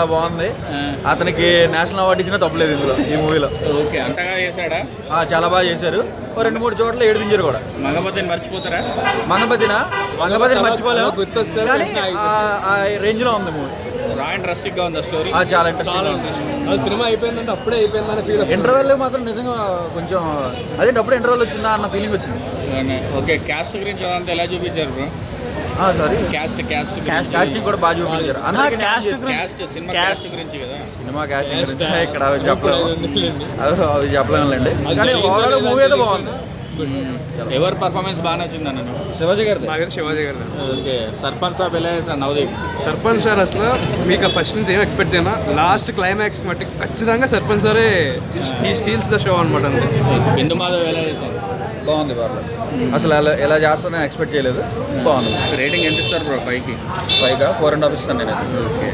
చాలా బాగుంది. అతనికి నేషనల్ అవార్డు ఇచ్చినా తప్పలేదు ఇందులో, ఈ మూవీలో. ఓకే, అంతగా చేశాడా? చాలా బాగా చేశారు. 2-3 చోట్ల ఏడిపించారు కూడా. మగపతిని మర్చిపోతారా? మగపతిని మర్చిపోలేము, కానీ ఆ రేంజ్ లో ఉంది మూవీ. రా ఇంట్రెస్టింగ్ గా ఉంది స్టోరీ. చాలా ఇంట్రెస్టింగ్. సినిమా అయిపోయిందంటే అప్పుడే అయిపోయిందని ఫీల్. ఇంటర్వెల్ మాత్రం నిజంగా కొంచెం అప్పుడు ఇంటర్వెల్ వచ్చిందా అన్న ఫీలింగ్ వచ్చింది. ఓకే, క్యాస్ట్ గురించి అదంతా ఎలా చూపించారు బ్రో? సారీ, క్యాస్టింగ్ కూడా బాగా చూపించారు. సినిమా క్యాస్ట్ గురించి కదా. సినిమా క్యాస్టింగ్ గురించి ఇక్కడ అవి చెప్పలేములేండి, కానీ ఓవరాల్ మూవీ అయితే బాగుంది. ఎవరి పర్ఫార్మెన్స్ బాగా నచ్చింది అన్న? శివాజీ గారు. శివాజీ గారు. ఓకే, సర్పంచ్ సాబ్ ఎలా చేశారు నవదీప్? సర్పంచ్ సార్ అసలు మీకు ఫస్ట్ నుంచి ఏం ఎక్స్పెక్ట్ చేయనా, లాస్ట్ క్లైమాక్స్ మట్టి ఖచ్చితంగా సర్పంచ్ సారే ఈ స్టీల్స్ ద షో అనమాట. అంతే. బిందు మాధవ్ ఎలా చేశారు? బాగుంది, పర్లేదు. అసలు ఎలా చేస్తారో నేను ఎక్స్పెక్ట్ చేయలేదు. బాగుంది. రేటింగ్ ఎంత ఇస్తారు బ్రో? 5కి 4.5 ఇస్తాను నేను. ఓకే.